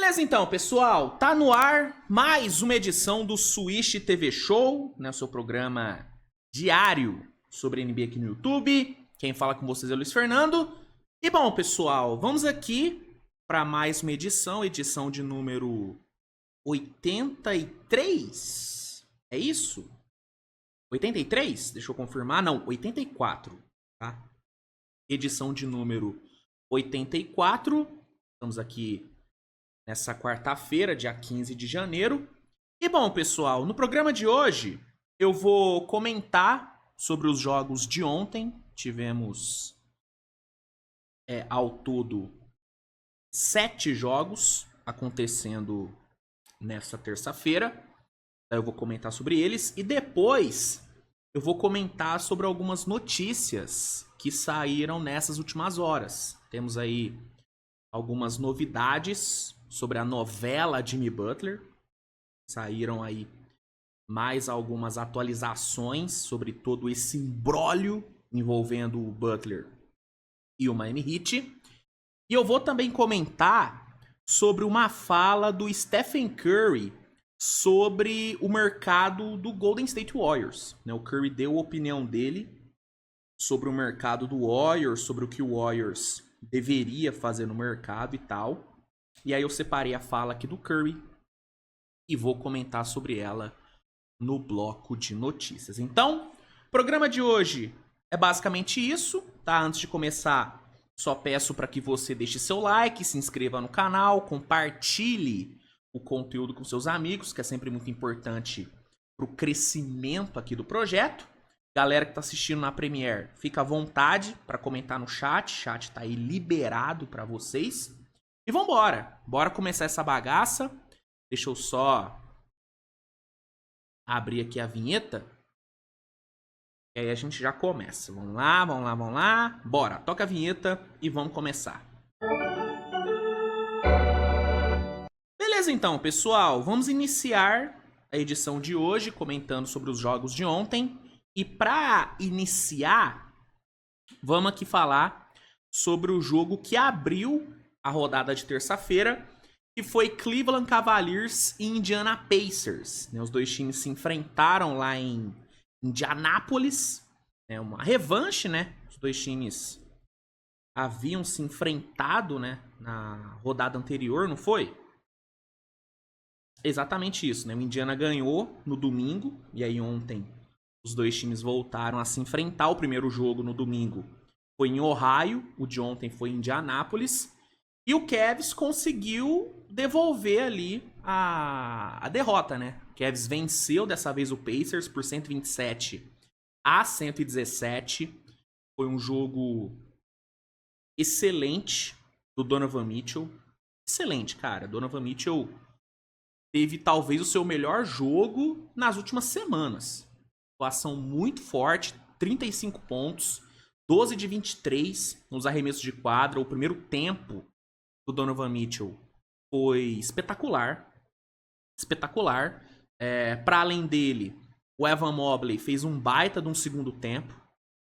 Beleza então, pessoal, tá no ar mais uma edição do Swish TV Show, né, seu programa diário sobre NBA aqui no YouTube. Quem fala com vocês é o Luiz Fernando. E bom, pessoal, vamos aqui para mais uma edição de número 83. É isso? 83? Deixa eu confirmar. Não, 84, tá? Edição de número 84. Estamos aqui nessa quarta-feira, dia 15 de janeiro. E bom, pessoal, no programa de hoje eu vou comentar sobre os jogos de ontem. Tivemos ao todo 7 jogos acontecendo nessa terça-feira. Eu vou comentar sobre eles e depois eu vou comentar sobre algumas notícias que saíram nessas últimas horas. Temos aí algumas novidades sobre a novela Jimmy Butler. Saíram aí mais algumas atualizações sobre todo esse imbróglio envolvendo o Butler e o Miami Heat. E eu vou também comentar sobre uma fala do Stephen Curry sobre o mercado do Golden State Warriors. O Curry deu a opinião dele sobre o mercado do Warriors, sobre o que o Warriors deveria fazer no mercado e tal. E aí eu separei a fala aqui do Curry e vou comentar sobre ela no bloco de notícias. Então, o programa de hoje é basicamente isso, tá? Antes de começar, só peço para que você deixe seu like, se inscreva no canal, compartilhe o conteúdo com seus amigos, que é sempre muito importante para o crescimento aqui do projeto. Galera que está assistindo na Premiere, fica à vontade para comentar no chat. O chat está aí liberado para vocês. E vambora. Bora começar essa bagaça. Deixa eu só abrir aqui a vinheta. E aí a gente já começa. Vamos lá, vamos lá, vamos lá. Bora, toca a vinheta e vamos começar. Beleza então, pessoal. Vamos iniciar a edição de hoje comentando sobre os jogos de ontem. E para iniciar, vamos aqui falar sobre o jogo que abriu a rodada de terça-feira, que foi Cleveland Cavaliers e Indiana Pacers. Os dois times se enfrentaram lá em Indianápolis. Uma revanche, né? Os dois times haviam se enfrentado, né, na rodada anterior, não foi? Exatamente isso, né? O Indiana ganhou no domingo, e aí ontem os dois times voltaram a se enfrentar. O primeiro jogo no domingo foi em Ohio, o de ontem foi em Indianápolis. E o Cavs conseguiu devolver ali a derrota, né? O Cavs venceu dessa vez o Pacers por 127-117. Foi um jogo excelente do Donovan Mitchell. Excelente, cara. Donovan Mitchell teve talvez o seu melhor jogo nas últimas semanas. Atuação muito forte, 35 pontos, 12 de 23 nos arremessos de quadra. O primeiro tempo do Donovan Mitchell foi espetacular. Espetacular. Para além dele, o Evan Mobley fez um baita de um segundo tempo.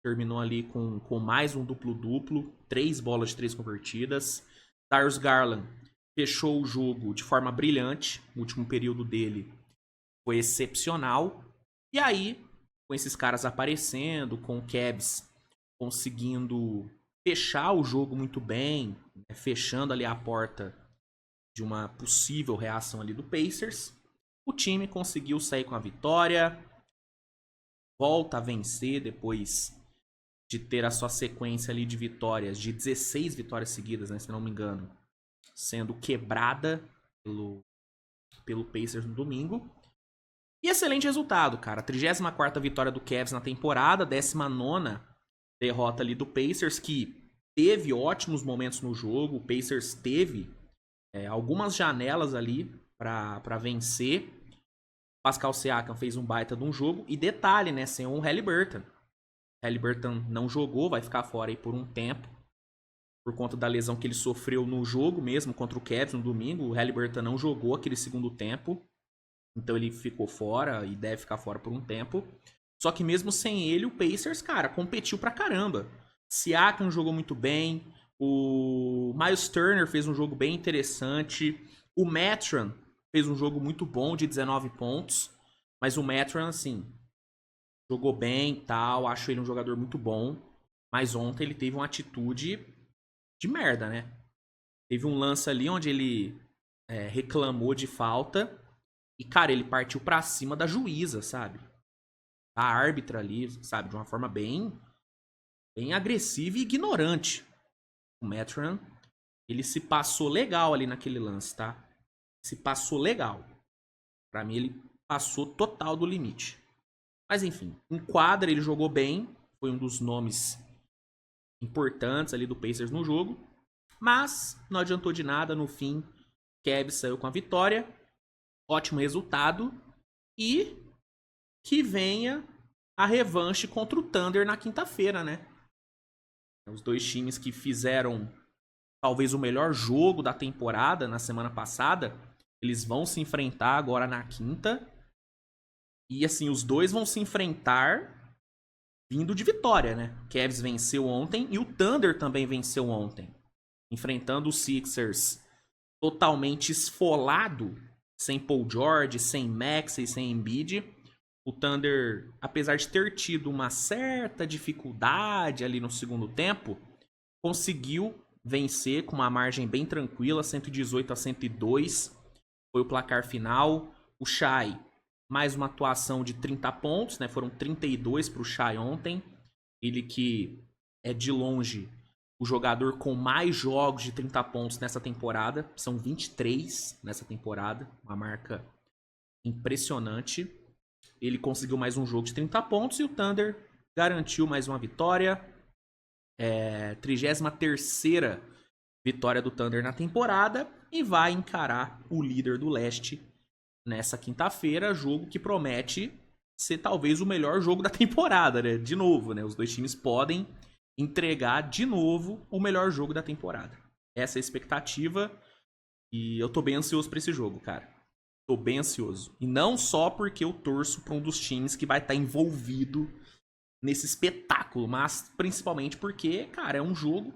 Terminou ali com mais um duplo-duplo. 3 bolas de 3 convertidas. Darius Garland fechou o jogo de forma brilhante. O último período dele foi excepcional. E aí, com esses caras aparecendo, com o Cavs conseguindo fechar o jogo muito bem, fechando ali a porta de uma possível reação ali do Pacers, o time conseguiu sair com a vitória, volta a vencer depois de ter a sua sequência ali de vitórias, de 16 vitórias seguidas, né, se não me engano, sendo quebrada pelo Pacers no domingo. E excelente resultado, cara. 34ª vitória do Cavs na temporada, 19ª derrota ali do Pacers, que teve ótimos momentos no jogo. O Pacers teve algumas janelas ali para vencer. Pascal Siakam fez um baita de um jogo. E detalhe, né, sem o Haliburton. Haliburton não jogou, vai ficar fora aí por um tempo, por conta da lesão que ele sofreu no jogo mesmo contra o Cavs no domingo. O Haliburton não jogou aquele segundo tempo. Então ele ficou fora e deve ficar fora por um tempo. Só que mesmo sem ele, o Pacers, cara, competiu pra caramba. Siakam jogou muito bem. O Miles Turner fez um jogo bem interessante. O Mathurin fez um jogo muito bom de 19 pontos, mas o Mathurin, assim, jogou bem e tal, acho ele um jogador muito bom, mas ontem ele teve uma atitude de merda, né? Teve um lance ali onde ele reclamou de falta e, cara, ele partiu pra cima da juíza, sabe? A árbitra ali, sabe? De uma forma bem agressiva e ignorante. O Mathurin, ele se passou legal ali naquele lance, tá? Se passou legal. Pra mim, ele passou total do limite. Mas enfim, em quadra ele jogou bem. Foi um dos nomes importantes ali do Pacers no jogo. Mas não adiantou de nada. No fim, Cavs saiu com a vitória. Ótimo resultado. E que venha a revanche contra o Thunder na quinta-feira, né? Os dois times que fizeram talvez o melhor jogo da temporada na semana passada, eles vão se enfrentar agora na quinta. E assim, os dois vão se enfrentar vindo de vitória, né? O Cavs venceu ontem e o Thunder também venceu ontem. Enfrentando os Sixers totalmente esfolado, sem Paul George, sem Maxey, sem Embiid. O Thunder, apesar de ter tido uma certa dificuldade ali no segundo tempo, conseguiu vencer com uma margem bem tranquila, 118-102. Foi o placar final. O Shai, mais uma atuação de 30 pontos, né? Foram 32 para o Shai ontem. Ele que é de longe o jogador com mais jogos de 30 pontos nessa temporada. São 23 nessa temporada, uma marca impressionante. Ele conseguiu mais um jogo de 30 pontos e o Thunder garantiu mais uma vitória. 33ª vitória do Thunder na temporada e vai encarar o líder do leste nessa quinta-feira, jogo que promete ser talvez o melhor jogo da temporada, né? De novo, né? Os dois times podem entregar de novo o melhor jogo da temporada. Essa é a expectativa e eu tô bem ansioso pra esse jogo, cara. Tô bem ansioso. E não só porque eu torço pra um dos times que vai estar envolvido nesse espetáculo, mas principalmente porque, cara, é um jogo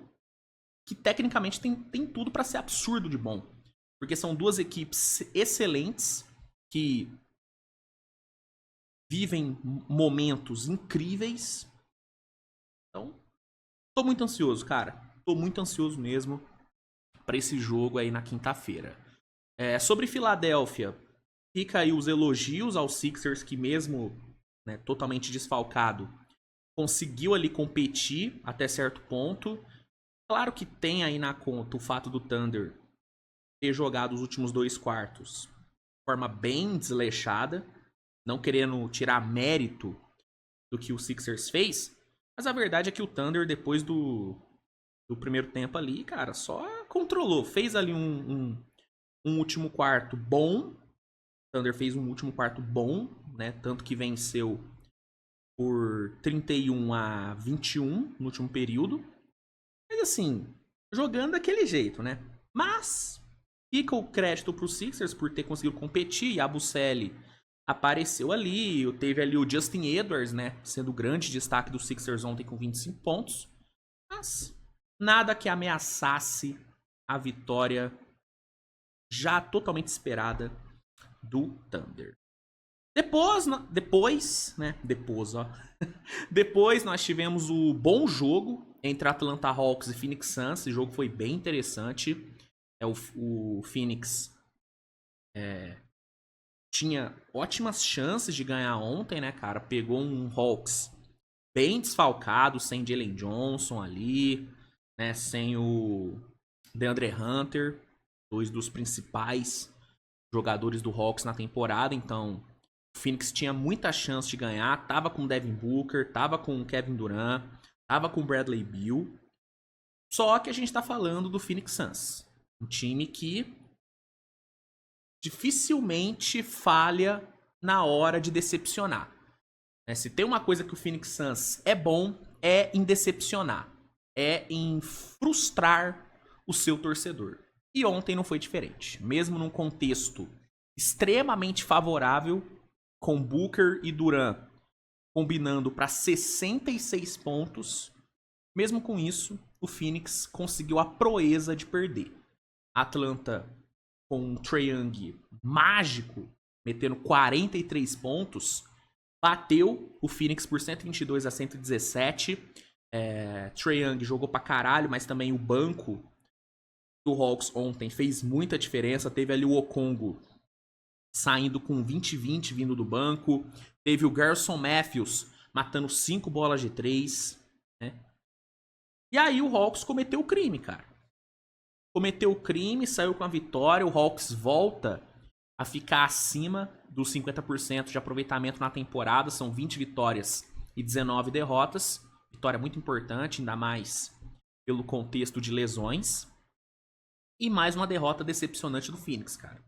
que tecnicamente tem tudo pra ser absurdo de bom. Porque são duas equipes excelentes que vivem momentos incríveis. Então, tô muito ansioso, cara. Tô muito ansioso mesmo pra esse jogo aí na quinta-feira. Sobre Filadélfia, fica aí os elogios aos Sixers que mesmo, né, totalmente desfalcado, conseguiu ali competir até certo ponto. Claro que tem aí na conta o fato do Thunder ter jogado os últimos 2 quartos de forma bem desleixada, não querendo tirar mérito do que o Sixers fez, mas a verdade é que o Thunder, depois do primeiro tempo ali, cara, só controlou. Fez ali um último quarto bom. O Thunder fez um último quarto bom, né? Tanto que venceu por 31-21 no último período. Mas assim, jogando daquele jeito, né? Mas fica o crédito pro Sixers por ter conseguido competir. E a Bucelli apareceu ali. Teve ali o Justin Edwards, né? Sendo o grande destaque do Sixers ontem com 25 pontos. Mas nada que ameaçasse a vitória já totalmente esperada do Thunder. Depois, Depois nós tivemos o bom jogo entre Atlanta Hawks e Phoenix Suns. Esse jogo foi bem interessante. O Phoenix tinha ótimas chances de ganhar ontem, né, cara? Pegou um Hawks bem desfalcado, sem Jalen Johnson ali, né? Sem o DeAndre Hunter, dois dos principais jogadores do Hawks na temporada. Então, o Phoenix tinha muita chance de ganhar. Tava com o Devin Booker, tava com o Kevin Durant, tava com o Bradley Beal. Só que a gente tá falando do Phoenix Suns. Um time que dificilmente falha na hora de decepcionar. Se tem uma coisa que o Phoenix Suns é bom, é em decepcionar. É em frustrar o seu torcedor. E ontem não foi diferente. Mesmo num contexto extremamente favorável, com Booker e Durant combinando para 66 pontos, mesmo com isso, o Phoenix conseguiu a proeza de perder. A Atlanta com um Trae Young mágico, metendo 43 pontos, bateu o Phoenix por 122-117. Trae Young jogou pra caralho, mas também o banco do Hawks ontem fez muita diferença. Teve ali o Okongo saindo com 20-20 vindo do banco. Teve o Garrison Matthews matando 5 bolas de 3. Né? E aí o Hawks cometeu o crime, cara. Cometeu o crime, saiu com a vitória. O Hawks volta a ficar acima dos 50% de aproveitamento na temporada. São 20 vitórias e 19 derrotas. Vitória muito importante, ainda mais pelo contexto de lesões. E mais uma derrota decepcionante do Phoenix, cara.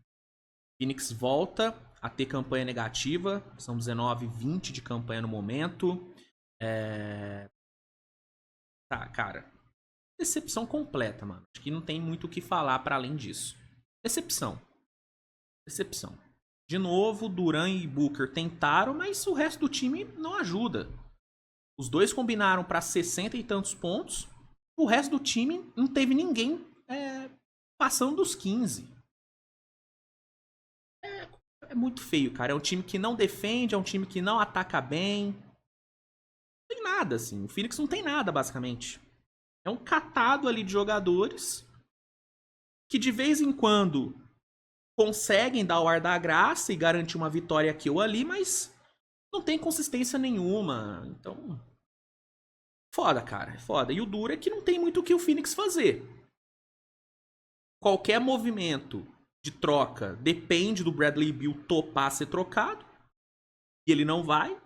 Phoenix volta a ter campanha negativa. São 19-20 de campanha no momento. Tá, cara. Decepção completa, mano. Acho que não tem muito o que falar para além disso. Decepção. Decepção. De novo, Duran e Booker tentaram, mas o resto do time não ajuda. Os dois combinaram para 60 e tantos pontos. O resto do time não teve ninguém passando dos 15. É muito feio, cara. É um time que não defende, é um time que não ataca bem. Não tem nada, assim. O Phoenix não tem nada, basicamente. É um catado ali de jogadores que de vez em quando conseguem dar o ar da graça e garantir uma vitória aqui ou ali, mas não tem consistência nenhuma. Então, foda, cara. Foda. E o duro é que não tem muito o que o Phoenix fazer. Qualquer movimento de troca depende do Bradley Beal topar ser trocado. E ele não vai.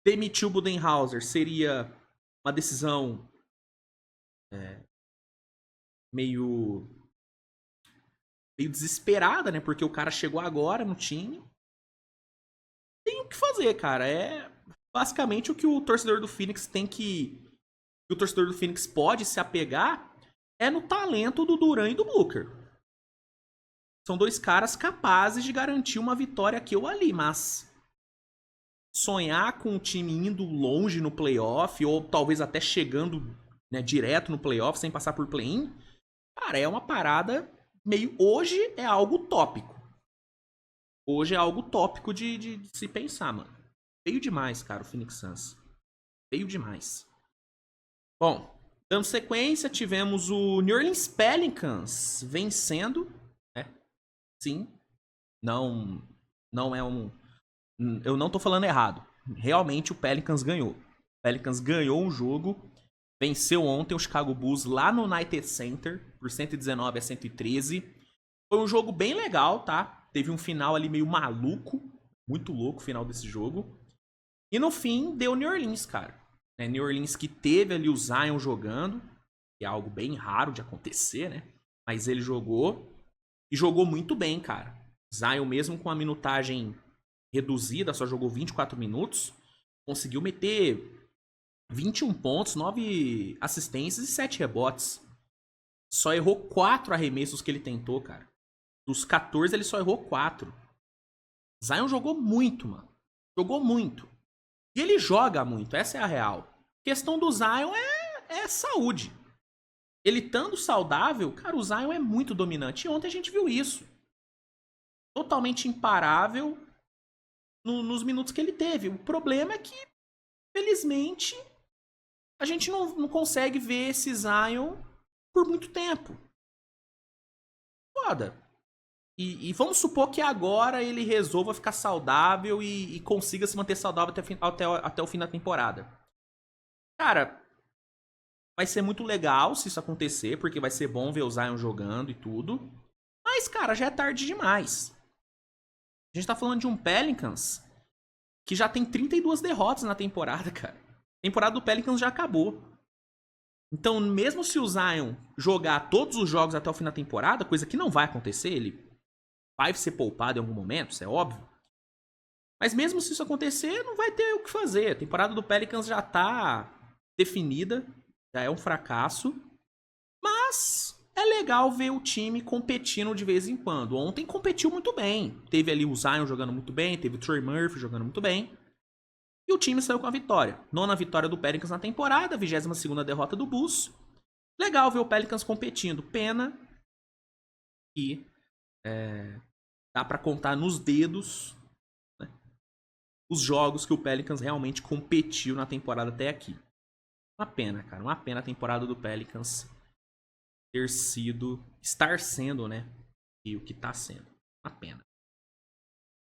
Demitir o Budenholzer seria uma decisão meio desesperada, né? Porque o cara chegou agora no time. Tem o que fazer, cara. É basicamente o que o torcedor do Phoenix tem que... O torcedor do Phoenix pode se apegar é no talento do Duran e do Booker. São dois caras capazes de garantir uma vitória aqui ou ali, mas sonhar com o time indo longe no playoff, ou talvez até chegando, né, direto no playoff, sem passar por play-in, cara, é uma parada meio... Hoje é algo utópico. Hoje é algo utópico de se pensar, mano. Feio demais, cara, o Phoenix Suns. Feio demais. Bom, dando sequência, tivemos o New Orleans Pelicans vencendo. Sim, não é um... Eu não tô falando errado. Realmente o Pelicans ganhou. O Pelicans ganhou um jogo, venceu ontem o Chicago Bulls lá no United Center por 119-113. Foi um jogo bem legal, tá? Teve um final ali meio maluco, muito louco o final desse jogo. E no fim deu New Orleans, cara. New Orleans que teve ali o Zion jogando, que é algo bem raro de acontecer, né? Mas ele jogou. E jogou muito bem, cara. Zion, mesmo com a minutagem reduzida, só jogou 24 minutos. Conseguiu meter 21 pontos, 9 assistências e 7 rebotes. Só errou 4 arremessos que ele tentou, cara. Dos 14, ele só errou 4. Zion jogou muito, mano. Jogou muito. E ele joga muito, essa é a real. A questão do Zion é saúde. Ele estando saudável, cara, o Zion é muito dominante. E ontem a gente viu isso. Totalmente imparável nos minutos que ele teve. O problema é que, felizmente, a gente não consegue ver esse Zion por muito tempo. Foda. E vamos supor que agora ele resolva ficar saudável e consiga se manter saudável até o fim da temporada. Cara, vai ser muito legal se isso acontecer, porque vai ser bom ver o Zion jogando e tudo. Mas, cara, já é tarde demais. A gente tá falando de um Pelicans que já tem 32 derrotas na temporada, cara. A temporada do Pelicans já acabou. Então, mesmo se o Zion jogar todos os jogos até o fim da temporada, coisa que não vai acontecer, ele vai ser poupado em algum momento, isso é óbvio. Mas mesmo se isso acontecer, não vai ter o que fazer. A temporada do Pelicans já tá definida. Já é um fracasso. Mas é legal ver o time competindo de vez em quando. Ontem competiu muito bem. Teve ali o Zion jogando muito bem. Teve o Trey Murphy jogando muito bem. E o time saiu com a vitória. 9ª vitória do Pelicans na temporada. 22ª derrota do Bulls. Legal ver o Pelicans competindo. Pena E dá pra contar nos dedos, né, os jogos que o Pelicans realmente competiu na temporada até aqui. Uma pena, cara. Uma pena a temporada do Pelicans estar sendo, né? E o que tá sendo. Uma pena.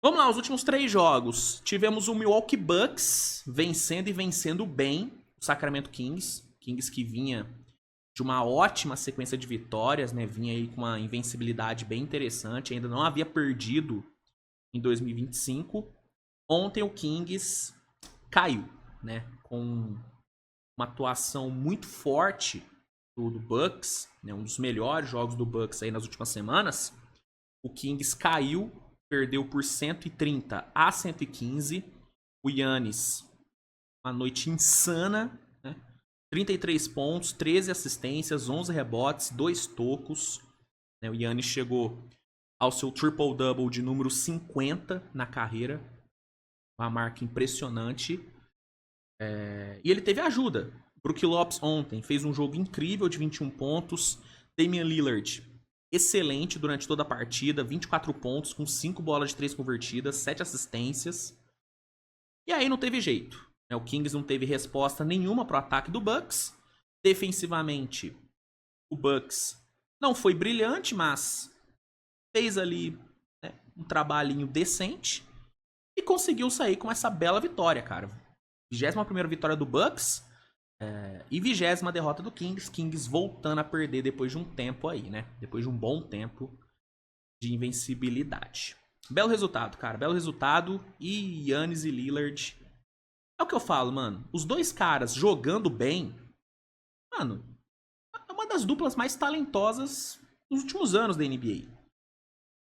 Vamos lá, os últimos 3 jogos. Tivemos o Milwaukee Bucks vencendo e vencendo bem o Sacramento Kings. Kings que vinha de uma ótima sequência de vitórias, né? Vinha aí com uma invencibilidade bem interessante. Ainda não havia perdido em 2025. Ontem o Kings caiu, né? Com uma atuação muito forte do Bucks, né? Um dos melhores jogos do Bucks aí nas últimas semanas. O Kings caiu, perdeu por 130-115. O Giannis, uma noite insana, né? 33 pontos, 13 assistências, 11 rebotes, 2 tocos. O Giannis chegou ao seu triple-double de número 50 na carreira. Uma marca impressionante. E ele teve ajuda. Brook Lopes ontem fez um jogo incrível de 21 pontos. Damian Lillard, excelente durante toda a partida. 24 pontos, com 5 bolas de 3 convertidas, 7 assistências. E aí não teve jeito. O Kings não teve resposta nenhuma pro ataque do Bucks. Defensivamente, o Bucks não foi brilhante, mas fez ali, né, um trabalhinho decente. E conseguiu sair com essa bela vitória, cara. 21ª vitória do Bucks e 20ª derrota do Kings. Kings voltando a perder depois de um tempo aí, né? Depois de um bom tempo de invencibilidade. Belo resultado, cara. Belo resultado. E Giannis e Lillard. É o que eu falo, mano. Os dois caras jogando bem. Mano, é uma das duplas mais talentosas nos últimos anos da NBA.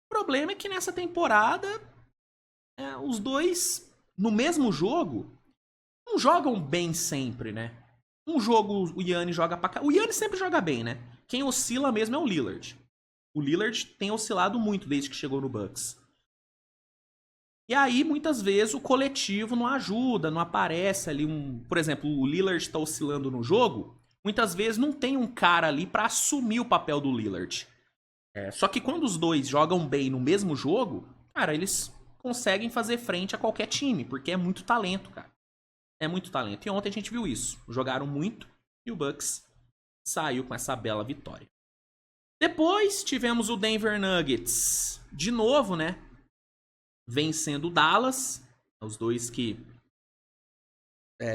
O problema é que nessa temporada, os dois, no mesmo jogo, não jogam bem sempre, né? Um jogo o Giannis joga pra cá. O Giannis sempre joga bem, né? Quem oscila mesmo é o Lillard. O Lillard tem oscilado muito desde que chegou no Bucks. E aí, muitas vezes, o coletivo não ajuda, não aparece ali um... Por exemplo, o Lillard tá oscilando no jogo, muitas vezes não tem um cara ali pra assumir o papel do Lillard. Só que quando os dois jogam bem no mesmo jogo, cara, eles conseguem fazer frente a qualquer time, porque é muito talento, cara. É muito talento. E ontem a gente viu isso. Jogaram muito e o Bucks saiu com essa bela vitória. Depois tivemos o Denver Nuggets de novo, né? Vencendo o Dallas. Os dois que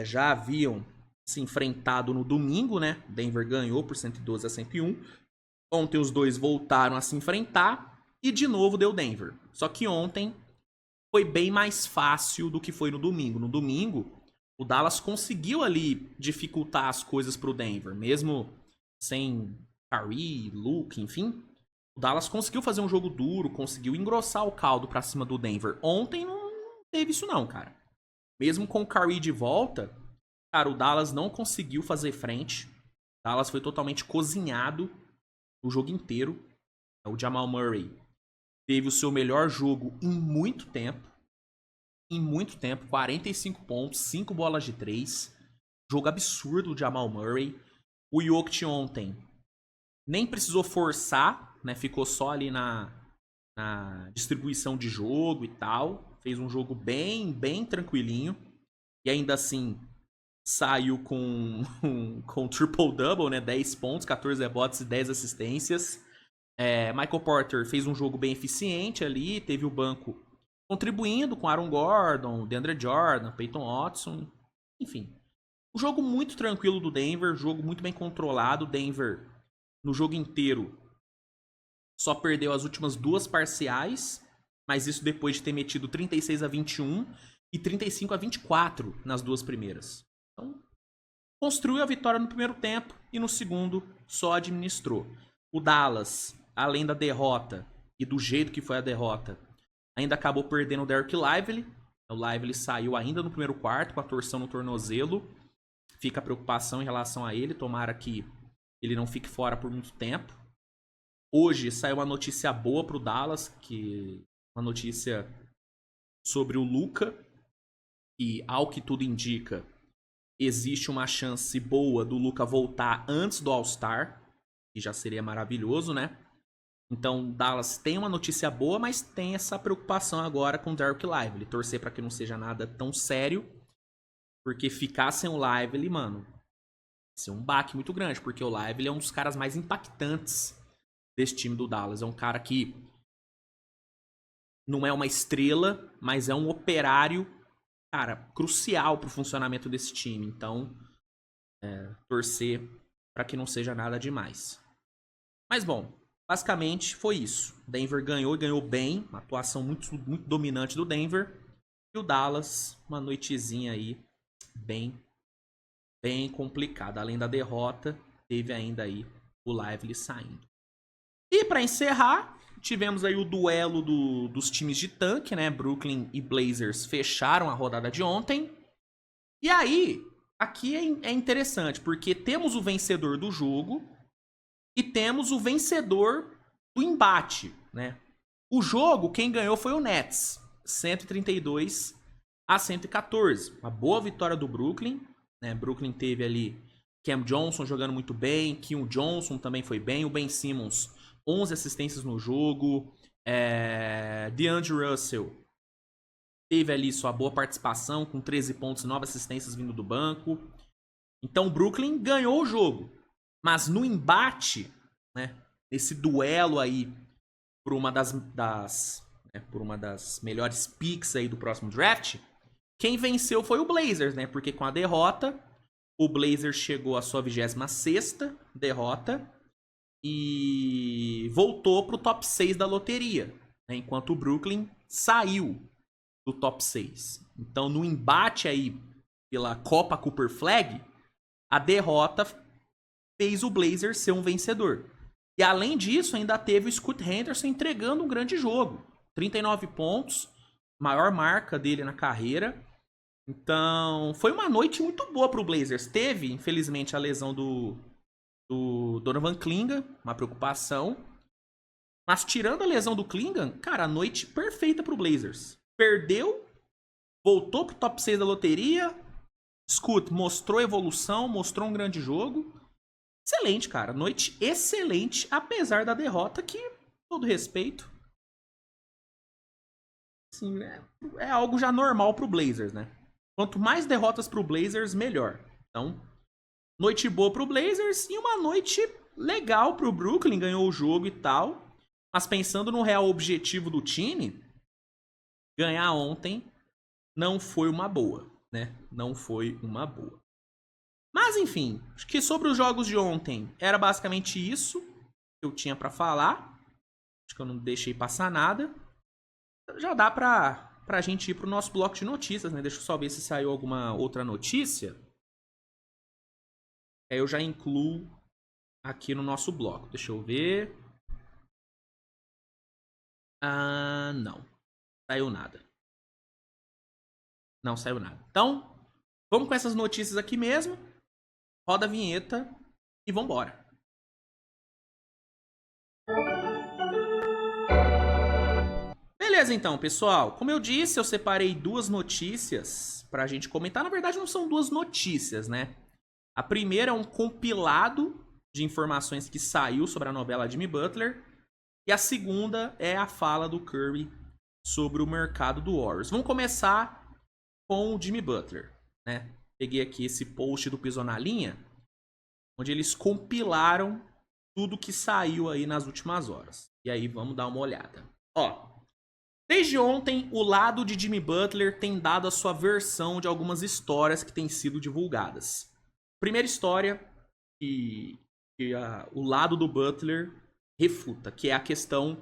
já haviam se enfrentado no domingo, né? Denver ganhou por 112-101. Ontem os dois voltaram a se enfrentar e de novo deu Denver. Só que ontem foi bem mais fácil do que foi no domingo. No domingo, o Dallas conseguiu ali dificultar as coisas pro Denver, mesmo sem Kyrie, Luke, enfim. O Dallas conseguiu fazer um jogo duro, conseguiu engrossar o caldo pra cima do Denver. Ontem não teve isso não, cara. Mesmo com o Kyrie de volta, cara, o Dallas não conseguiu fazer frente. O Dallas foi totalmente cozinhado o jogo inteiro. O Jamal Murray teve o seu melhor jogo em muito tempo. 45 pontos, 5 bolas de 3. Jogo absurdo do Jamal Murray. O Jokic ontem nem precisou forçar, né? Ficou só ali na distribuição de jogo e tal. Fez um jogo bem tranquilinho. E ainda assim saiu com triple-double, né? 10 pontos, 14 rebotes e 10 assistências. Michael Porter fez um jogo bem eficiente ali. Teve o banco contribuindo com Aaron Gordon, DeAndre Jordan, Peyton Watson, enfim. Um jogo muito tranquilo do Denver, jogo muito bem controlado. Denver, no jogo inteiro, só perdeu as últimas 2 parciais, mas isso depois de ter metido 36-21 e 35-24 nas 2 primeiras. Então, construiu a vitória no primeiro tempo e no segundo só administrou. O Dallas, além da derrota e do jeito que foi a derrota, ainda acabou perdendo o Dereck Lively. O Lively saiu ainda no primeiro quarto com a torção no tornozelo. Fica a preocupação em relação a ele. Tomara que ele não fique fora por muito tempo. Hoje saiu uma notícia boa pro Dallas, que uma notícia sobre o Luka, que, ao que tudo indica, existe uma chance boa do Luka voltar antes do All-Star, que já seria maravilhoso, né? Então, Dallas tem uma notícia boa, mas tem essa preocupação agora com o Dereck Lively. Torcer para que não seja nada tão sério, porque ficar sem o Lively, mano, vai ser um baque muito grande, porque o Lively é um dos caras mais impactantes desse time do Dallas. É um cara que não é uma estrela, mas é um operário, cara, crucial pro funcionamento desse time. Então, torcer para que não seja nada demais. Mas bom, basicamente foi isso. Denver ganhou e ganhou bem. Uma atuação muito, muito dominante do Denver. E o Dallas, uma noitezinha aí bem, bem complicada. Além da derrota, teve ainda aí o Lively saindo. E para encerrar, tivemos aí o duelo dos times de tanque, né? Brooklyn e Blazers fecharam a rodada de ontem. E aí, aqui é interessante, porque temos o vencedor do jogo e temos o vencedor do embate, né? O jogo, quem ganhou foi o Nets, 132-114. Uma boa vitória do Brooklyn, né? Brooklyn teve ali Cam Johnson jogando muito bem, Keon Johnson também foi bem, o Ben Simmons, 11 assistências no jogo, DeAndre Russell teve ali sua boa participação, com 13 pontos e 9 assistências vindo do banco. Então o Brooklyn ganhou o jogo. Mas no embate, né, nesse duelo aí por uma das melhores picks aí do próximo draft, quem venceu foi o Blazers, né? Porque com a derrota, o Blazers chegou à sua 26ª derrota e voltou pro top 6 da loteria, né? Enquanto o Brooklyn saiu do top 6. Então, no embate aí pela Copa Cooper Flag, a derrota fez o Blazers ser um vencedor. E além disso, ainda teve o Scoot Henderson entregando um grande jogo. 39 pontos, maior marca dele na carreira. Então, foi uma noite muito boa pro Blazers. Teve, infelizmente, a lesão do Donovan Clingan, uma preocupação. Mas tirando a lesão do Clingan, cara, a noite perfeita pro Blazers. Perdeu, voltou pro top 6 da loteria. Scoot mostrou evolução, mostrou um grande jogo. Excelente, cara. Noite excelente, apesar da derrota, que, todo respeito, assim, é algo já normal pro Blazers, né? Quanto mais derrotas pro Blazers, melhor. Então, noite boa pro Blazers e uma noite legal pro Brooklyn, ganhou o jogo e tal. Mas pensando no real objetivo do time, ganhar ontem não foi uma boa, né? Não foi uma boa. Mas enfim, acho que sobre os jogos de ontem era basicamente isso que eu tinha pra falar. Acho que eu não deixei passar nada. Já dá pra gente ir pro nosso bloco de notícias, né? Deixa eu só ver se saiu alguma outra notícia. Aí eu já incluo aqui no nosso bloco. Deixa eu ver. Não. Saiu nada. Não saiu nada. Então, vamos com essas notícias aqui mesmo. Roda a vinheta e vambora. Beleza, então, pessoal. Como eu disse, eu separei duas notícias pra gente comentar. Na verdade, não são duas notícias, né? A primeira é um compilado de informações que saiu sobre a novela Jimmy Butler. E a segunda é a fala do Curry sobre o mercado do Warriors. Vamos começar com o Jimmy Butler, né? Peguei aqui esse post do Pisou na Linha, onde eles compilaram tudo que saiu aí nas últimas horas. E aí vamos dar uma olhada. Ó, desde ontem, o lado de Jimmy Butler tem dado a sua versão de algumas histórias que têm sido divulgadas. Primeira história que o lado do Butler refuta, que é a questão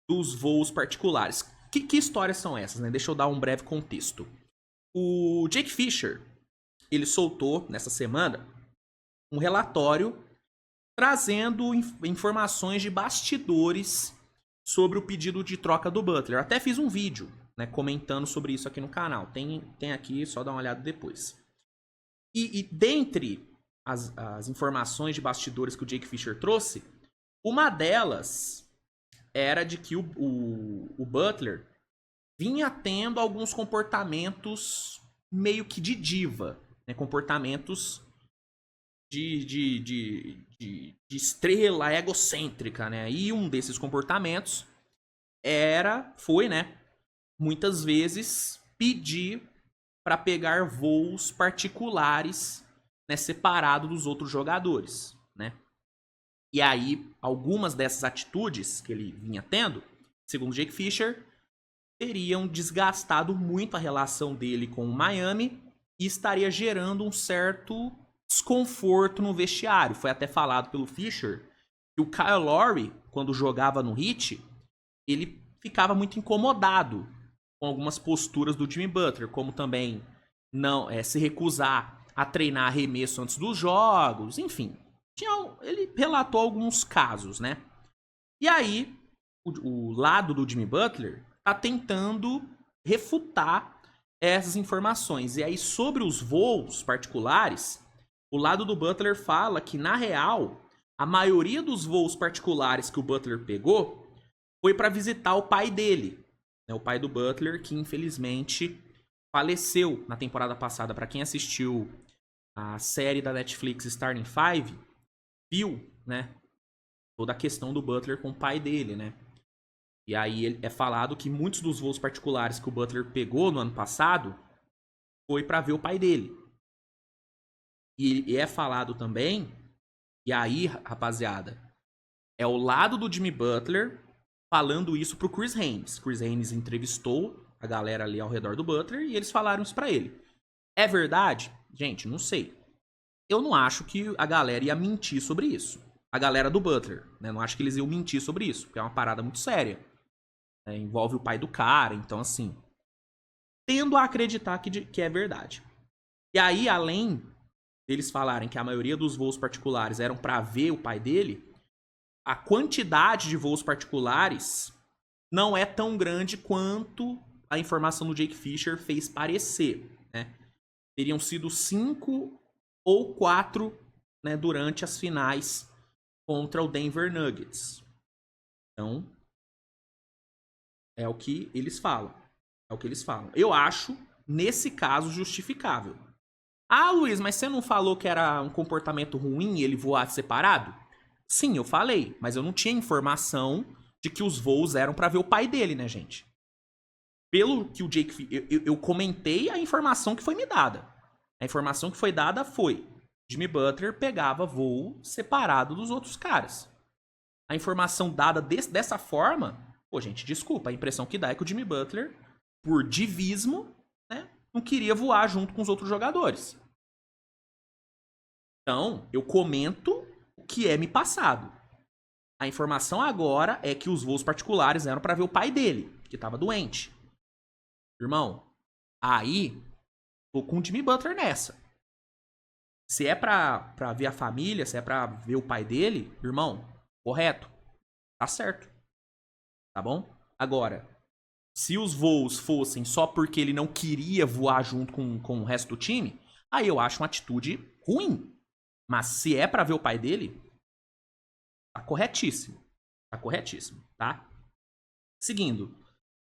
dos voos particulares. Que histórias são essas, né? Deixa eu dar um breve contexto. O Jake Fisher, ele soltou nessa semana um relatório trazendo informações de bastidores sobre o pedido de troca do Butler. Eu até fiz um vídeo, né, comentando sobre isso aqui no canal. Tem aqui, só dá uma olhada depois. E dentre as informações de bastidores que o Jake Fisher trouxe, uma delas era de que o Butler vinha tendo alguns comportamentos meio que de diva, né? Comportamentos de de estrela egocêntrica, né? E um desses comportamentos foi, né, muitas vezes pedir para pegar voos particulares, né, separado dos outros jogadores, né? E aí, algumas dessas atitudes que ele vinha tendo, segundo Jake Fisher, teriam desgastado muito a relação dele com o Miami e estaria gerando um certo desconforto no vestiário. Foi até falado pelo Fisher que o Kyle Lowry, quando jogava no Heat, ele ficava muito incomodado com algumas posturas do Jimmy Butler, como também não se recusar a treinar arremesso antes dos jogos, enfim. Ele relatou alguns casos, né? E aí, o lado do Jimmy Butler tá tentando refutar essas informações. E aí, sobre os voos particulares, o lado do Butler fala que, na real, a maioria dos voos particulares que o Butler pegou foi para visitar o pai dele, né? O pai do Butler, que infelizmente faleceu na temporada passada. Para quem assistiu a série da Netflix Starting Five, viu, né, toda a questão do Butler com o pai dele, né? E aí é falado que muitos dos voos particulares que o Butler pegou no ano passado foi para ver o pai dele. E é falado também, e aí, rapaziada, é o lado do Jimmy Butler falando isso pro Chris Haynes. Chris Haynes entrevistou a galera ali ao redor do Butler e eles falaram isso pra ele. É verdade? Gente, não sei. Eu não acho que a galera ia mentir sobre isso. A galera do Butler, né? Não acho que eles iam mentir sobre isso, porque é uma parada muito séria. Envolve o pai do cara, então assim, tendo a acreditar que é verdade. E aí, além deles falarem que a maioria dos voos particulares eram para ver o pai dele, a quantidade de voos particulares não é tão grande quanto a informação do Jake Fisher fez parecer, né? Teriam sido 5 ou 4, né, durante as finais contra o Denver Nuggets. Então, é o que eles falam. É o que eles falam. Eu acho, nesse caso, justificável. Ah, Luiz, mas você não falou que era um comportamento ruim ele voar separado? Sim, eu falei, mas eu não tinha informação de que os voos eram pra ver o pai dele, né, gente? Pelo que o Jake... Eu comentei a informação que foi me dada. A informação que foi dada foi: Jimmy Butler pegava voo separado dos outros caras. A informação dada dessa forma... Pô, gente, desculpa, a impressão que dá é que o Jimmy Butler, por divismo, né, não queria voar junto com os outros jogadores. Então, eu comento o que é me passado. A informação agora é que os voos particulares eram para ver o pai dele, que tava doente. Irmão, aí tô com o Jimmy Butler nessa. Se é pra ver a família, se é pra ver o pai dele, irmão, correto. Tá certo. Tá bom? Agora, se os voos fossem só porque ele não queria voar junto com o resto do time, aí eu acho uma atitude ruim. Mas se é pra ver o pai dele, tá corretíssimo. Tá corretíssimo, tá? Seguindo.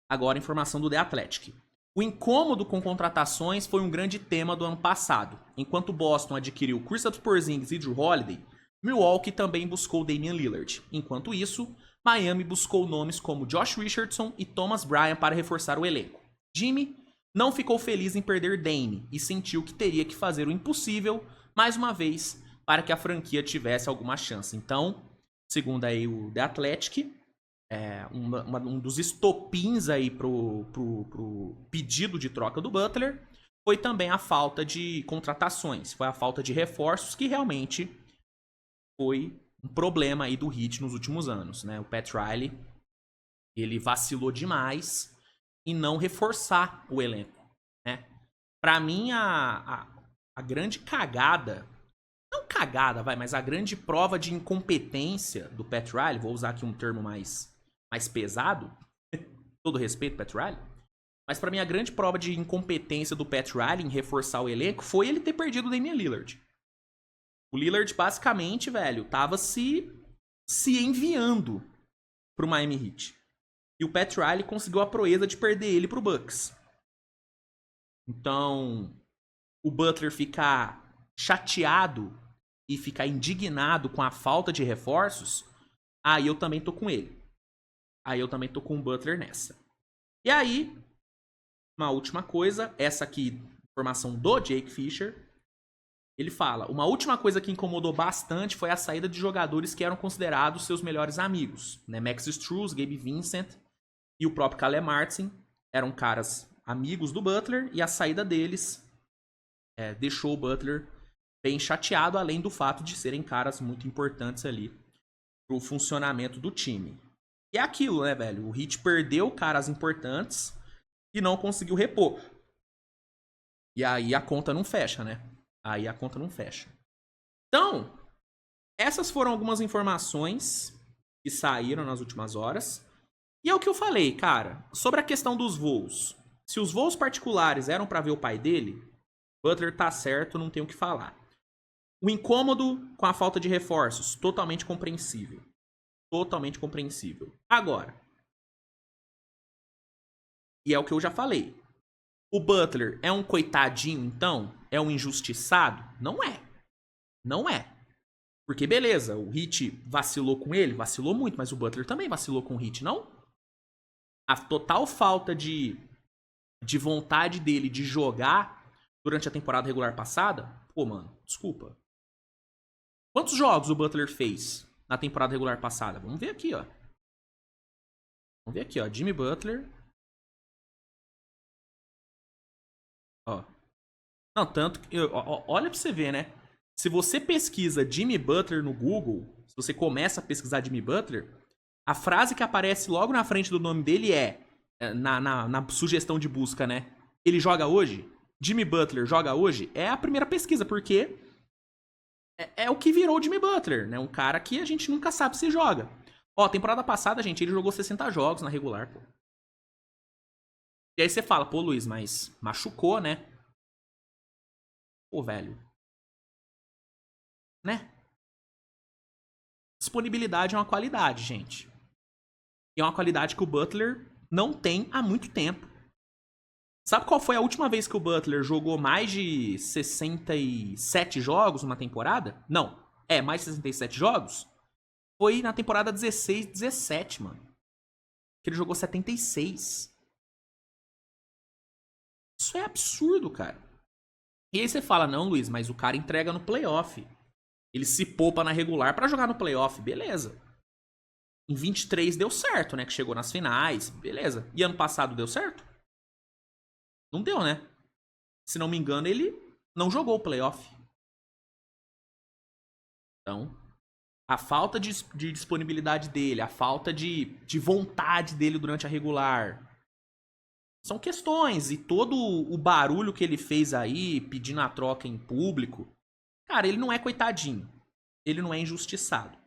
Agora, informação do The Athletic. O incômodo com contratações foi um grande tema do ano passado. Enquanto Boston adquiriu Kristaps Porzingis e Jrue Holiday, Milwaukee também buscou Damian Lillard. Enquanto isso, Miami buscou nomes como Josh Richardson e Thomas Bryant para reforçar o elenco. Jimmy não ficou feliz em perder Dame e sentiu que teria que fazer o impossível, mais uma vez, para que a franquia tivesse alguma chance. Então, segundo aí o The Athletic, um dos estopins aí pro pedido de troca do Butler foi também a falta de contratações, foi a falta de reforços, que realmente foi um problema aí do Heat nos últimos anos, né? O Pat Riley, ele vacilou demais em não reforçar o elenco, né? Pra mim, a grande cagada, não cagada, mas a grande prova de incompetência do Pat Riley, vou usar aqui um termo mais pesado, todo respeito, Pat Riley, mas pra mim a grande prova de incompetência do Pat Riley em reforçar o elenco foi ele ter perdido o Damian Lillard. O Lillard, basicamente, velho, tava se enviando pro Miami Heat. E o Pat Riley conseguiu a proeza de perder ele pro Bucks. Então, o Butler ficar chateado e ficar indignado com a falta de reforços, aí eu também tô com ele. Aí eu também tô com o Butler nessa. E aí, uma última coisa, essa aqui, informação do Jake Fisher. Ele fala, uma última coisa que incomodou bastante foi a saída de jogadores que eram considerados seus melhores amigos. Né? Max Strus, Gabe Vincent e o próprio Caleb Martin eram caras amigos do Butler, e a saída deles deixou o Butler bem chateado, além do fato de serem caras muito importantes ali pro funcionamento do time. E é aquilo, né, velho? O Heat perdeu caras importantes e não conseguiu repor. E aí a conta não fecha, né? Aí a conta não fecha. Então, essas foram algumas informações que saíram nas últimas horas. E é o que eu falei, cara, sobre a questão dos voos. Se os voos particulares eram pra ver o pai dele, Butler tá certo, não tem o que falar. O incômodo com a falta de reforços, totalmente compreensível. Totalmente compreensível. Agora, e é o que eu já falei, o Butler é um coitadinho, então? É um injustiçado? Não é. Não é. Porque, beleza, o Heat vacilou com ele? Vacilou muito, mas o Butler também vacilou com o Heat, não? A total falta de vontade dele de jogar durante a temporada regular passada, pô, mano, desculpa. Quantos jogos o Butler fez na temporada regular passada? Vamos ver aqui, ó. Vamos ver aqui, ó. Jimmy Butler. Ó. Não, tanto que... Olha pra você ver, né? Se você pesquisa Jimmy Butler no Google, se você começa a pesquisar Jimmy Butler, a frase que aparece logo na frente do nome dele na sugestão de busca, né? Ele joga hoje? Jimmy Butler joga hoje? É a primeira pesquisa, porque é o que virou o Jimmy Butler, né? Um cara que a gente nunca sabe se joga. Ó, temporada passada, gente, ele jogou 60 jogos na regular, pô. E aí você fala, pô, Luiz, mas machucou, né? Pô, velho. Né? Disponibilidade é uma qualidade, gente. E é uma qualidade que o Butler não tem há muito tempo. Sabe qual foi a última vez que o Butler jogou mais de 67 jogos numa temporada? Não. Mais de 67 jogos? Foi na temporada 16-17, mano. Que ele jogou 76. Isso é absurdo, cara. E aí você fala, não, Luiz, mas o cara entrega no playoff. Ele se poupa na regular pra jogar no playoff. Beleza. Em 23 deu certo, né? Que chegou nas finais. Beleza. E ano passado deu certo? Não deu, né? Se não me engano, ele não jogou o playoff. Então, a falta de disponibilidade dele, a falta de vontade dele durante a regular, são questões. E todo o barulho que ele fez aí, pedindo a troca em público, cara, ele não é coitadinho. Ele não é injustiçado.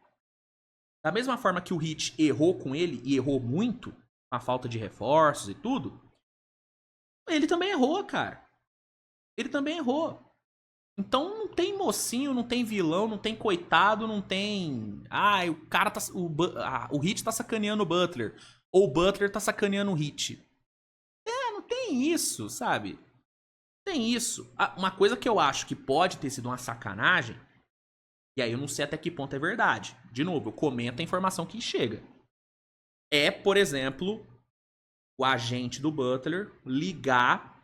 Da mesma forma que o Heat errou com ele, e errou muito, com a falta de reforços e tudo, ele também errou, cara. Ele também errou. Então não tem mocinho, não tem vilão, não tem coitado, não tem... Ah, o cara tá... O Heat tá sacaneando o Butler. Ou o Butler tá sacaneando o Heat. Não tem isso, sabe? Tem isso. Uma coisa que eu acho que pode ter sido uma sacanagem, e aí eu não sei até que ponto é verdade. De novo, eu comento a informação que chega. Por exemplo, o agente do Butler ligar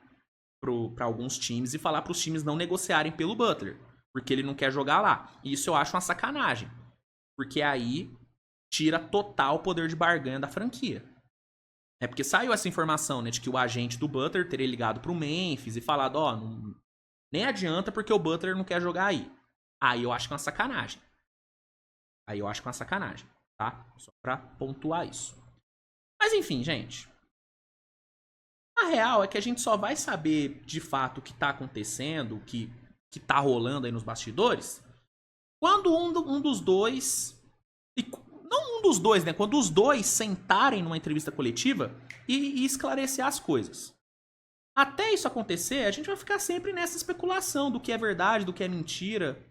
para alguns times e falar para os times não negociarem pelo Butler, porque ele não quer jogar lá. E isso eu acho uma sacanagem, porque aí tira total poder de barganha da franquia. Porque saiu essa informação, né, de que o agente do Butler teria ligado pro Memphis e falado, nem adianta porque o Butler não quer jogar aí. Aí eu acho que é uma sacanagem. Tá? Só pra pontuar isso. Mas enfim, gente. A real é que a gente só vai saber de fato o que tá acontecendo, o que tá rolando aí nos bastidores, quando um dos dois... Não um dos dois, né? Quando os dois sentarem numa entrevista coletiva e esclarecer as coisas. Até isso acontecer, a gente vai ficar sempre nessa especulação do que é verdade, do que é mentira.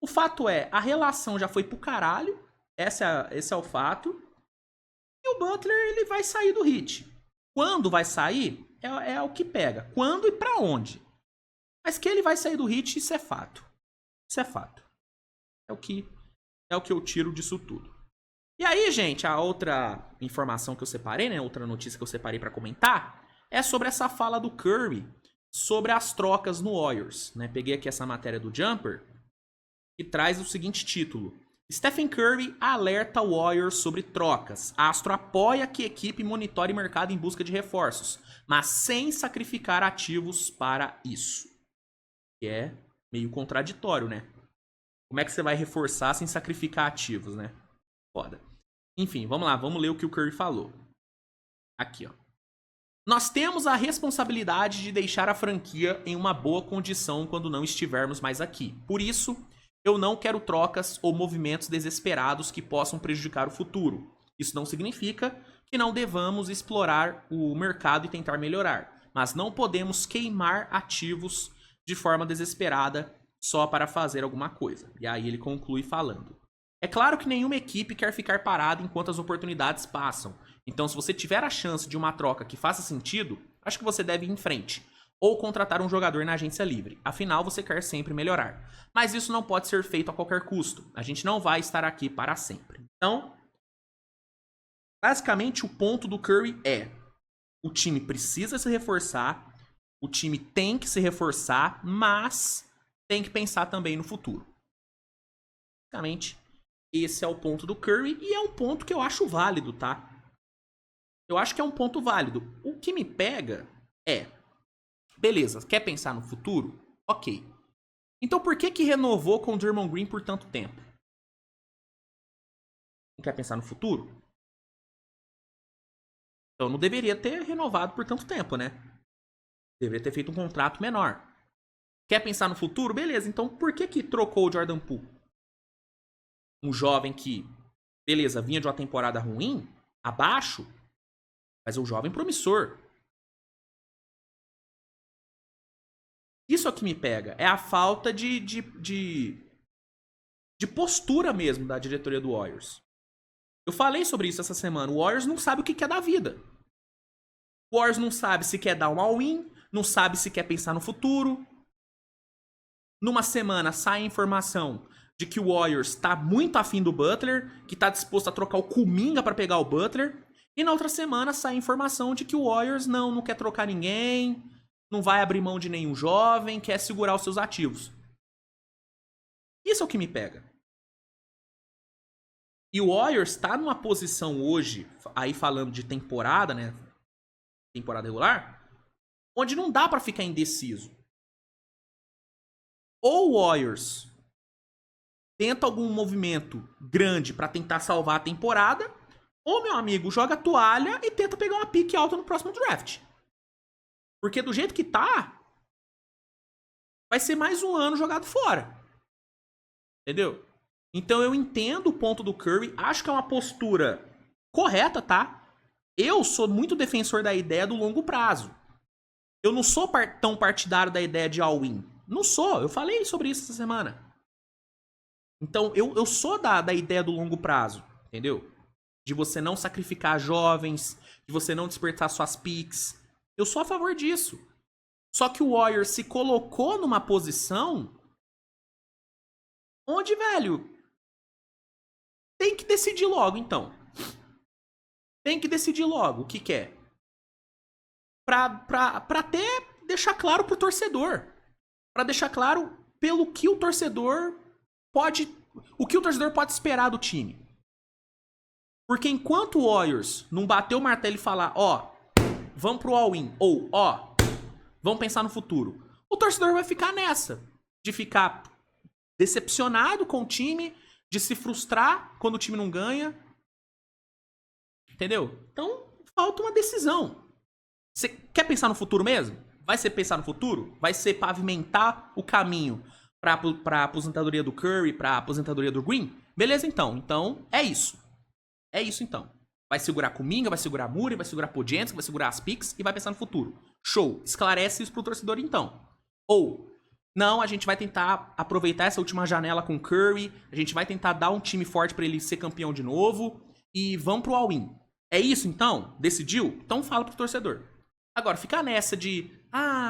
O fato é, a relação já foi pro caralho, esse é o fato, e o Butler ele vai sair do Heat. Quando vai sair, é o que pega. Quando e pra onde. Mas que ele vai sair do Heat, isso é fato. Isso é fato. É o que eu tiro disso tudo. E aí, gente, a outra informação que eu separei, né? Outra notícia que eu separei pra comentar é sobre essa fala do Curry sobre as trocas no Warriors, né? Peguei aqui essa matéria do Jumper que traz o seguinte título: Stephen Curry alerta Warriors sobre trocas. Astro apoia que equipe monitore mercado em busca de reforços, mas sem sacrificar ativos para isso. Que é meio contraditório, né? Como é que você vai reforçar sem sacrificar ativos, né? Foda. Enfim, vamos lá, vamos ler o que o Curry falou. Aqui, ó. Nós temos a responsabilidade de deixar a franquia em uma boa condição quando não estivermos mais aqui. Por isso, eu não quero trocas ou movimentos desesperados que possam prejudicar o futuro. Isso não significa que não devamos explorar o mercado e tentar melhorar, mas não podemos queimar ativos de forma desesperada só para fazer alguma coisa. E aí ele conclui falando: é claro que nenhuma equipe quer ficar parada enquanto as oportunidades passam. Então, se você tiver a chance de uma troca que faça sentido, acho que você deve ir em frente. Ou contratar um jogador na agência livre. Afinal, você quer sempre melhorar. Mas isso não pode ser feito a qualquer custo. A gente não vai estar aqui para sempre. Então, basicamente, o ponto do Curry é: o time precisa se reforçar, o time tem que se reforçar, mas tem que pensar também no futuro. Basicamente, esse é o ponto do Curry e é um ponto que eu acho válido, tá? Eu acho que é um ponto válido. O que me pega é: beleza, quer pensar no futuro? Ok. Então por que renovou com o Draymond Green por tanto tempo? Não quer pensar no futuro? Então não deveria ter renovado por tanto tempo, né? Deveria ter feito um contrato menor. Quer pensar no futuro? Beleza, então por que trocou o Jordan Poole? Um jovem que, beleza, vinha de uma temporada ruim, abaixo, mas é um jovem promissor. Isso é o que me pega. É a falta de postura mesmo da diretoria do Warriors. Eu falei sobre isso essa semana. O Warriors não sabe o que quer da vida. O Warriors não sabe se quer dar um all-in, não sabe se quer pensar no futuro. Numa semana sai a informação de que o Warriors tá muito afim do Butler, que tá disposto a trocar o Kuminga para pegar o Butler. E na outra semana sai a informação de que o Warriors não quer trocar ninguém, não vai abrir mão de nenhum jovem, quer segurar os seus ativos. Isso é o que me pega. E o Warriors está numa posição hoje, aí falando de temporada, né? Temporada regular, onde não dá para ficar indeciso. Ou o Warriors tenta algum movimento grande para tentar salvar a temporada, ou, meu amigo, joga a toalha e tenta pegar uma pique alta no próximo draft. Porque do jeito que tá, vai ser mais um ano jogado fora. Entendeu? Então eu entendo o ponto do Curry, acho que é uma postura correta, tá? Eu sou muito defensor da ideia do longo prazo. Eu não sou tão partidário da ideia de all-in. Não sou, eu falei sobre isso essa semana. Então eu sou da ideia do longo prazo, entendeu? De você não sacrificar jovens, de você não despertar suas picks. Eu sou a favor disso. Só que o Warriors se colocou numa posição onde, velho, tem que decidir logo, então. Tem que decidir logo o que quer. Pra até deixar claro pro torcedor. Pra deixar claro pelo que o torcedor pode... O que o torcedor pode esperar do time. Porque enquanto o Warriors não bater o martelo e falar, ó, vamos pro all-in, ou, ó, vamos pensar no futuro, o torcedor vai ficar nessa. De ficar decepcionado com o time, de se frustrar quando o time não ganha. Entendeu? Então, falta uma decisão. Você quer pensar no futuro mesmo? Vai ser pensar no futuro? Vai ser pavimentar o caminho pra aposentadoria do Curry, pra aposentadoria do Green? Beleza, então. Então, é isso. É isso, então. Vai segurar Kuminga, vai segurar Muri, vai segurar Podziemski, vai segurar as picks e vai pensar no futuro. Show. Esclarece isso pro torcedor, então. Ou, não, a gente vai tentar aproveitar essa última janela com o Curry, a gente vai tentar dar um time forte pra ele ser campeão de novo e vamos pro all-in. É isso, então? Decidiu? Então fala pro torcedor. Agora, ficar nessa de,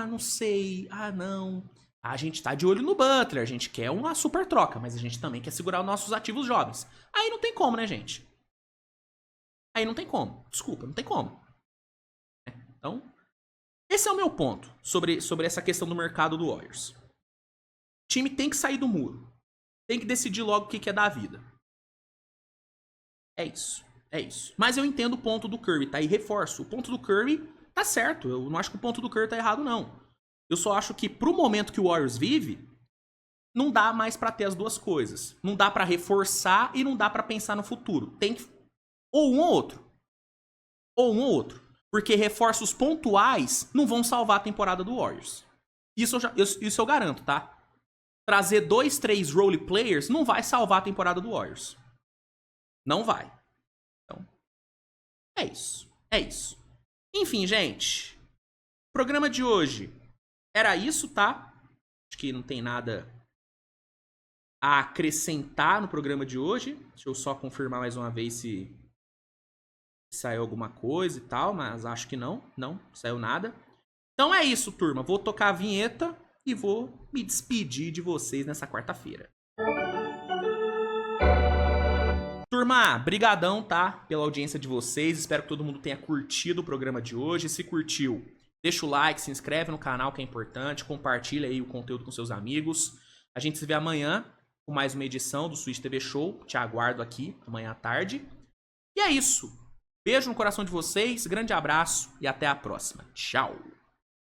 não sei, não, A gente tá de olho no Butler, a gente quer uma super troca, mas a gente também quer segurar os nossos ativos jovens. Aí não tem como, né, gente? Aí não tem como. Desculpa, não tem como. Então, esse é o meu ponto sobre essa questão do mercado do Warriors. O time tem que sair do muro. Tem que decidir logo o que é da vida. É isso. É isso. Mas eu entendo o ponto do Curry, tá? E reforço. O ponto do Curry tá certo. Eu não acho que o ponto do Curry tá errado, não. Eu só acho que pro momento que o Warriors vive, não dá mais pra ter as duas coisas. Não dá pra reforçar e não dá pra pensar no futuro. Tem que... Ou um ou outro. Ou um ou outro. Porque reforços pontuais não vão salvar a temporada do Warriors. Isso eu garanto, tá? Trazer 2, 3 role players não vai salvar a temporada do Warriors. Não vai. Então, é isso. É isso. Enfim, gente. Programa de hoje era isso, tá? Acho que não tem nada a acrescentar no programa de hoje. Deixa eu só confirmar mais uma vez se saiu alguma coisa e tal, mas acho que não. Não, saiu nada. Então é isso, turma. Vou tocar a vinheta e vou me despedir de vocês nessa quarta-feira. Turma, brigadão, tá? Pela audiência de vocês. Espero que todo mundo tenha curtido o programa de hoje. Se curtiu, deixa o like, se inscreve no canal que é importante, compartilha aí o conteúdo com seus amigos. A gente se vê amanhã com mais uma edição do Switch TV Show. Te aguardo aqui amanhã à tarde. E é isso. Beijo no coração de vocês, grande abraço e até a próxima. Tchau!